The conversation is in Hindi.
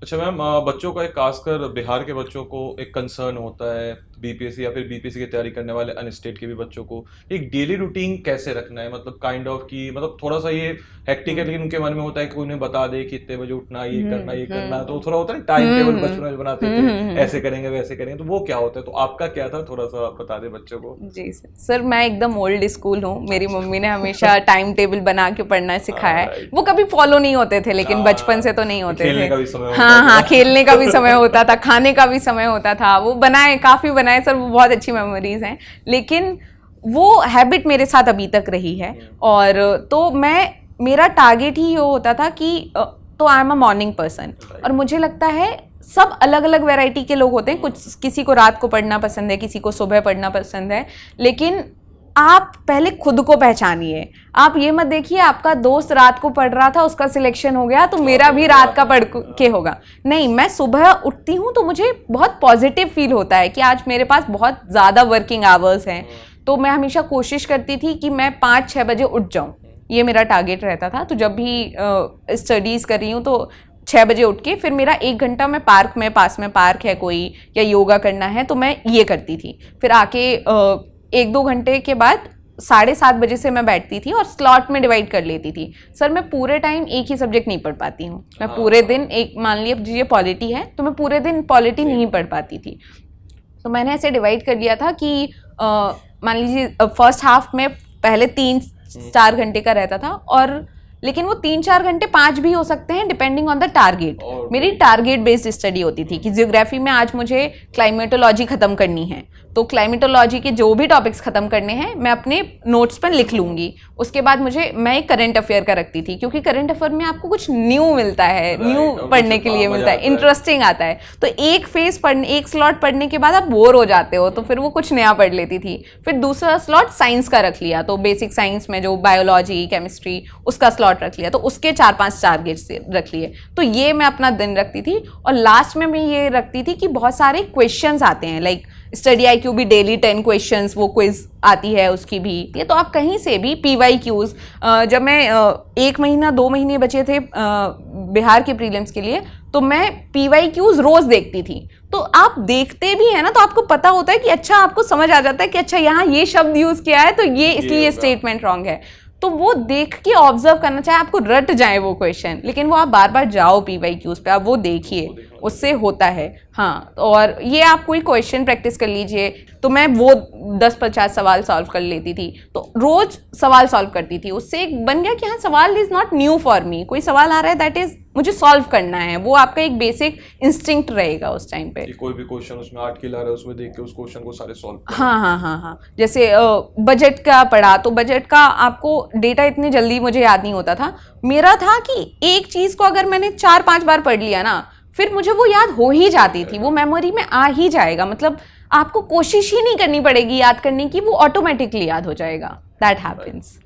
अच्छा मैम, बच्चों का एक खासकर बिहार के बच्चों को एक कंसर्न होता है बीपीएससी या फिर बीपीएससी की तैयारी करने वाले अनस्टेट के भी बच्चों को एक डेली रूटीन कैसे रखना है, मतलब काइंड ऑफ की मतलब थोड़ा सा ये हेक्टिक है लेकिन उनके मन में होता है कि उन्हें बता दे कि इतने बजे उठना, ये करना, तो थोड़ा होता है टाइम टेबल बचपन में बनाते थे ऐसे करेंगे वैसे करेंगे, तो वो क्या होता है, तो आपका क्या था, थोड़ा सा बता दे बच्चों को। जी सर, मैं एकदम ओल्ड स्कूल हूँ। मेरी मम्मी ने हमेशा टाइम टेबल बना के पढ़ना सिखाया है। वो कभी फॉलो नहीं होते थे, लेकिन बचपन से तो नहीं होते थे। खेलने का भी समय हाँ, खेलने का भी समय होता था, खाने का भी समय होता था। वो काफी बनाए सर, वो बहुत अच्छी मेमोरीज हैं, लेकिन वो हैबिट मेरे साथ अभी तक रही है। और तो मेरा टारगेट ही ये होता था कि तो I am a morning person, और मुझे लगता है सब अलग अलग वैरायटी के लोग होते हैं। किसी को रात को पढ़ना पसंद है, किसी को सुबह पढ़ना पसंद है, लेकिन आप पहले खुद को पहचानिए। आप ये मत देखिए आपका दोस्त रात को पढ़ रहा था, उसका सिलेक्शन हो गया तो मेरा भी रात का पढ़ के होगा। नहीं, मैं सुबह उठती हूँ तो मुझे बहुत पॉजिटिव फील होता है कि आज मेरे पास बहुत ज़्यादा वर्किंग आवर्स हैं, तो मैं हमेशा कोशिश करती थी कि मैं 5-6 बजे उठ जाऊँ। ये मेरा टारगेट रहता था। तो जब भी स्टडीज़ कर रही हूँ तो 6 बजे उठ के फिर मेरा 1 घंटा मैं पार्क में, पास में पार्क है कोई, या योगा करना है तो मैं ये करती थी। फिर आके 1-2 घंटे के बाद 7:30 बजे से मैं बैठती थी और स्लॉट में डिवाइड कर लेती थी। सर मैं पूरे टाइम एक ही सब्जेक्ट नहीं पढ़ पाती हूँ। मैं पूरे दिन एक, मान लिया पॉलिटी है तो मैं पूरे दिन पॉलिटी नहीं पढ़ पाती थी। तो मैंने ऐसे डिवाइड कर लिया था कि मान लीजिए फर्स्ट हाफ में पहले 3-4 घंटे का रहता था, और लेकिन वो 3-4 घंटे 5 भी हो सकते हैं डिपेंडिंग ऑन द टारगेट। मेरी टारगेट बेस्ड स्टडी होती थी कि जियोग्राफी में आज मुझे क्लाइमेटोलॉजी खत्म करनी है, तो क्लाइमेटोलॉजी के जो भी टॉपिक्स खत्म करने हैं मैं अपने नोट्स पर लिख लूंगी। उसके बाद मैं एक करंट अफेयर का रखती थी, क्योंकि करंट अफेयर में आपको कुछ न्यू मिलता है, न्यू पढ़ने के लिए मिलता है, इंटरेस्टिंग आता है। तो एक स्लॉट पढ़ने के बाद आप बोर हो जाते हो, तो फिर वो कुछ नया पढ़ लेती थी। फिर दूसरा स्लॉट साइंस का रख लिया, तो बेसिक साइंस में जो बायोलॉजी, केमिस्ट्री, उसका स्लॉट रख लिया, तो उसके 4-5 टारगेट्स रख लिए। तो ये मैं अपना दिन रखती थी। और लास्ट में मैं ये रखती थी कि बहुत सारे क्वेश्चंस आते हैं, लाइक स्टडी IQ भी डेली 10 क्वेश्चंस, वो क्विज आती है उसकी भी। ये तो आप कहीं से भी PYQs, जब मैं 1 महीना 2 महीने बचे थे बिहार के प्रीलिम्स के लिए, तो मैं PYQs रोज देखती थी। तो आप देखते भी है ना, तो आपको पता होता है कि अच्छा, आपको समझ आ जाता है कि अच्छा यहाँ ये शब्द यूज किया है तो ये इसलिए स्टेटमेंट रॉन्ग है। तो वो देख के ऑब्जर्व करना, चाहे आपको रट जाए वो क्वेश्चन, लेकिन वो आप बार बार जाओ PYQs पे, आप वो देखिए, उससे होता है। हाँ, और ये आप कोई क्वेश्चन प्रैक्टिस कर लीजिए। तो मैं वो 10-50 सवाल सॉल्व कर लेती थी, तो रोज सवाल सॉल्व करती थी। उससे एक बन गया कि हाँ, सवाल is not new for me. कोई सवाल आ रहा है दैट इज मुझे सॉल्व करना है, वो आपका एक बेसिक इंस्टिंक्ट रहेगा उस टाइम पे। कोई भी क्वेश्चन उसमें 8 की ला रहा है, उसमें देख के उस क्वेश्चन को सारे सॉल्व। हाँ। जैसे बजट का पढ़ा, तो बजट का आपको डेटा इतनी जल्दी मुझे याद नहीं होता था। मेरा था कि एक चीज को अगर मैंने 4-5 बार पढ़ लिया ना, फिर मुझे वो याद हो ही जाती थी, वो मेमोरी में आ ही जाएगा। मतलब आपको कोशिश ही नहीं करनी पड़ेगी याद करने की, वो ऑटोमेटिकली याद हो जाएगा। That happens.